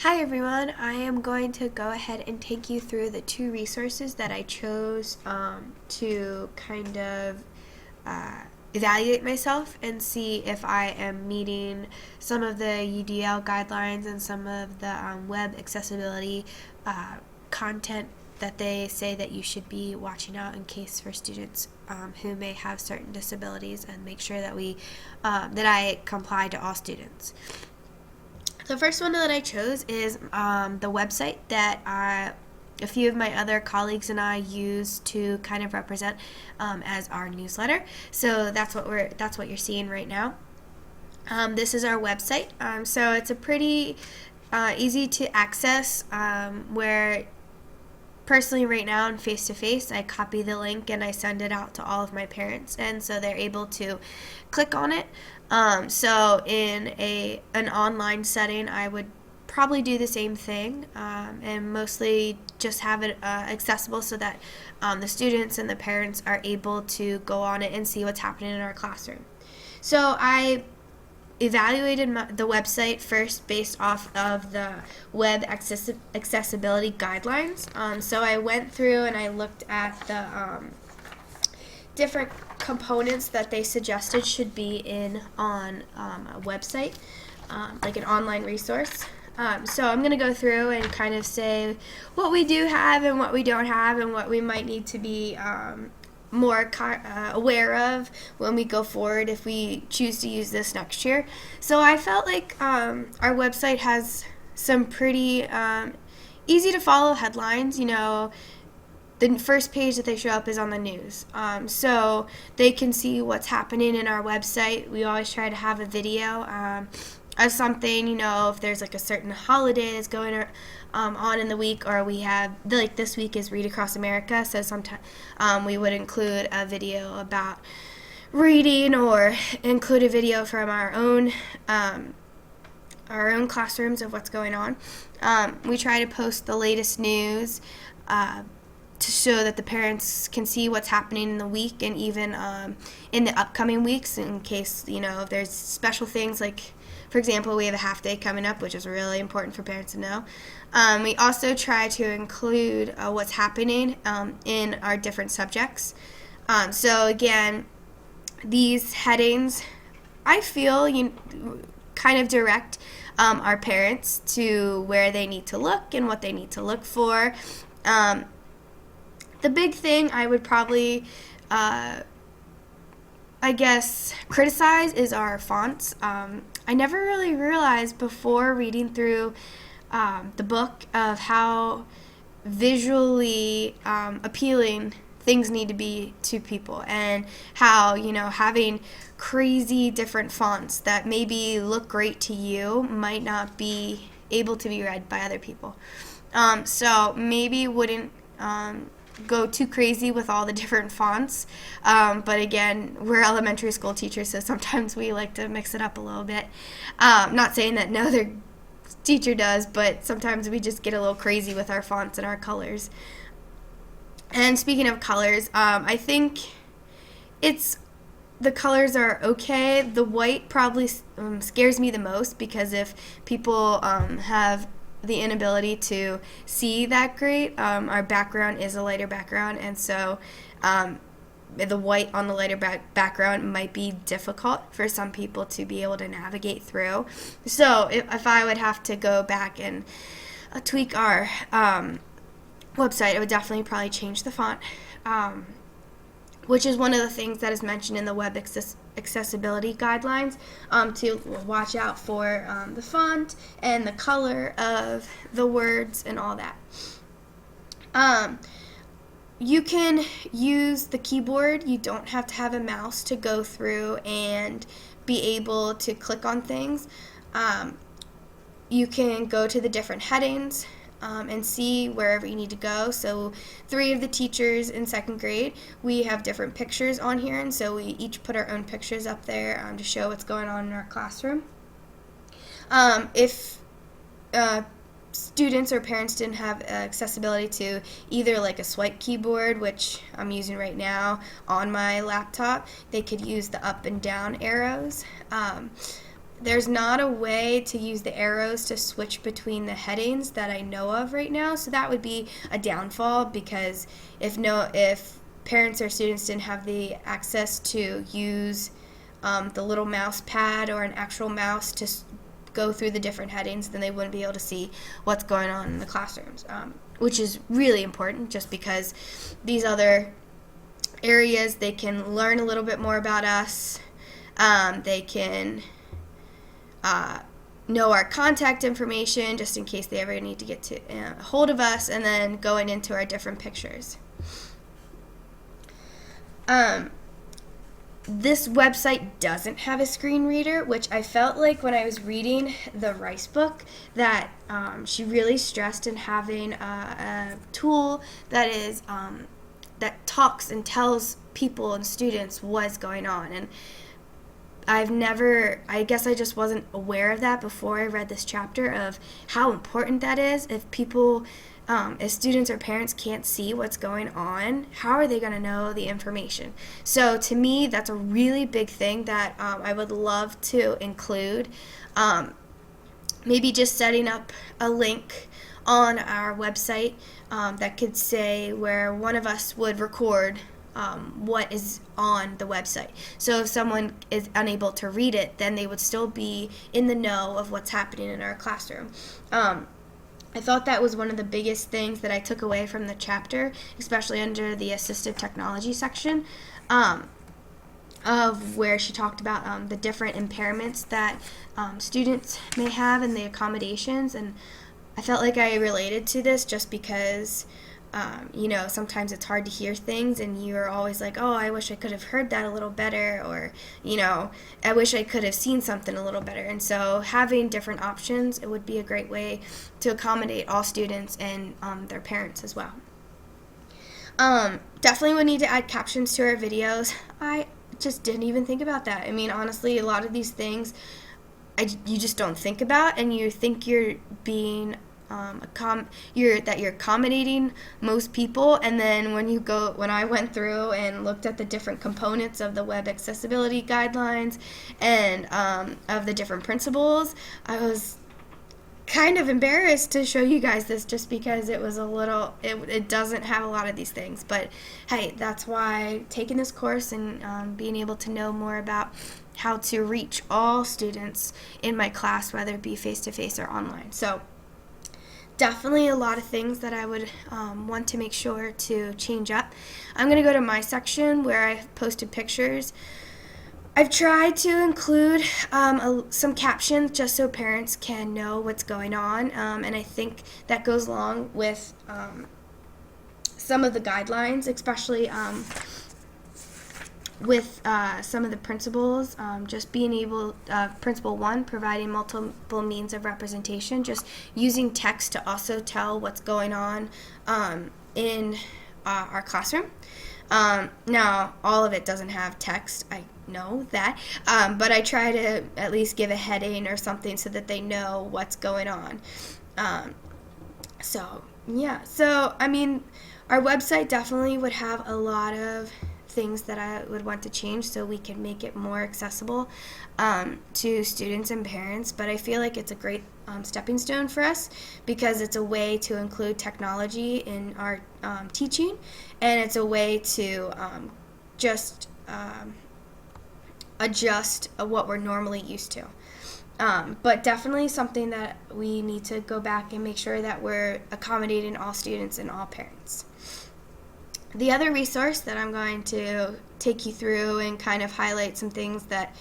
Hi everyone, I am going to go ahead and take you through the two resources that I chose to kind of evaluate myself and see if I am meeting some of the UDL guidelines and some of the web accessibility content that they say that you should be watching out in case for students who may have certain disabilities, and make sure that that I comply to all students. The first one that I chose is the website that a few of my other colleagues and I use to kind of represent as our newsletter. So that's what you're seeing right now. This is our website. So it's a pretty easy to access, where personally right now in face-to-face, I copy the link and I send it out to all of my parents, and so they're able to click on it. So in an online setting, I would probably do the same thing, and mostly just have it accessible so that the students and the parents are able to go on it and see what's happening in our classroom. So I evaluated the website first based off of the web accessibility guidelines. So I went through and I looked at the different components that they suggested should be on a website, like an online resource. So I'm going to go through and kind of say what we do have and what we don't have, and what we might need to be more aware of when we go forward if we choose to use this next year. So I felt like our website has some pretty easy to follow headlines. The first page that they show up is on the news, so they can see what's happening in our website. We always try to have a video of something, if there's like a certain holiday that's going on in the week, or we have, like this week is Read Across America, so sometimes we would include a video about reading, or include a video from our own classrooms of what's going on. We try to post the latest news to show that the parents can see what's happening in the week, and even in the upcoming weeks, in case if there's special things, like for example, we have a half day coming up, which is really important for parents to know. We also try to include what's happening in our different subjects. So again, these headings, I feel, kind of direct our parents to where they need to look and what they need to look for. The big thing I would probably, criticize is our fonts. I never really realized before reading through the book of how visually appealing things need to be to people, and how having crazy different fonts that maybe look great to you might not be able to be read by other people. So maybe wouldn't go too crazy with all the different fonts, but again, we're elementary school teachers, so sometimes we like to mix it up a little bit. Not saying that no other teacher does, but sometimes we just get a little crazy with our fonts and our colors. And speaking of colors, I think the colors are okay. The white probably scares me the most, because if people have the inability to see that great, our background is a lighter background, and so the white on the lighter background might be difficult for some people to be able to navigate through. So if I would have to go back and tweak our website, I would definitely probably change the font, which is one of the things that is mentioned in the web accessibility guidelines, to watch out for the font and the color of the words and all that. You can use the keyboard. You don't have to have a mouse to go through and be able to click on things. You can go to the different headings and see wherever you need to go. So 3 of the teachers in 2nd grade, we have different pictures on here, and so we each put our own pictures up there to show what's going on in our classroom. If students or parents didn't have accessibility to either like a swipe keyboard, which I'm using right now on my laptop, they could use the up and down arrows. there's not a way to use the arrows to switch between the headings that I know of right now, so that would be a downfall, because if parents or students didn't have the access to use the little mouse pad or an actual mouse to go through the different headings, then they wouldn't be able to see what's going on in the classrooms, which is really important, just because these other areas, they can learn a little bit more about us. They can know our contact information, just in case they ever need to get to hold of us, and then going into our different pictures. This website doesn't have a screen reader, which I felt like when I was reading the Rice book that she really stressed in having a tool that is that talks and tells people and students what's going on. And I guess I just wasn't aware of that before I read this chapter, of how important that is. If people, if students or parents can't see what's going on, how are they going to know the information? So to me, that's a really big thing that I would love to include. Maybe just setting up a link on our website that could say where one of us would record what is on the website. So if someone is unable to read it, then they would still be in the know of what's happening in our classroom. I thought that was one of the biggest things that I took away from the chapter, especially under the assistive technology section, of where she talked about the different impairments that students may have and the accommodations. And I felt like I related to this just because sometimes it's hard to hear things, and you're always like, oh, I wish I could have heard that a little better, or, I wish I could have seen something a little better. And so having different options, it would be a great way to accommodate all students and their parents as well. Definitely would need to add captions to our videos. I just didn't even think about that. I mean, honestly, a lot of these things you just don't think about, and you think you're being you're accommodating most people, and then when I went through and looked at the different components of the web accessibility guidelines and of the different principles, I was kind of embarrassed to show you guys this, just because it was it doesn't have a lot of these things. But hey, that's why taking this course and being able to know more about how to reach all students in my class, whether it be face-to-face or online. So definitely a lot of things that I would want to make sure to change up. I'm going to go to my section where I've posted pictures. I've tried to include some captions just so parents can know what's going on, and I think that goes along with some of the guidelines, especially with some of the principles, just being able, Principle 1, providing multiple means of representation, just using text to also tell what's going on in our classroom. Now, all of it doesn't have text, I know that, but I try to at least give a heading or something so that they know what's going on. So I mean, our website definitely would have a lot of things that I would want to change so we can make it more accessible to students and parents, but I feel like it's a great stepping stone for us, because it's a way to include technology in our teaching, and it's a way to just adjust what we're normally used to. But definitely something that we need to go back and make sure that we're accommodating all students and all parents. The other resource that I'm going to take you through and kind of highlight some things that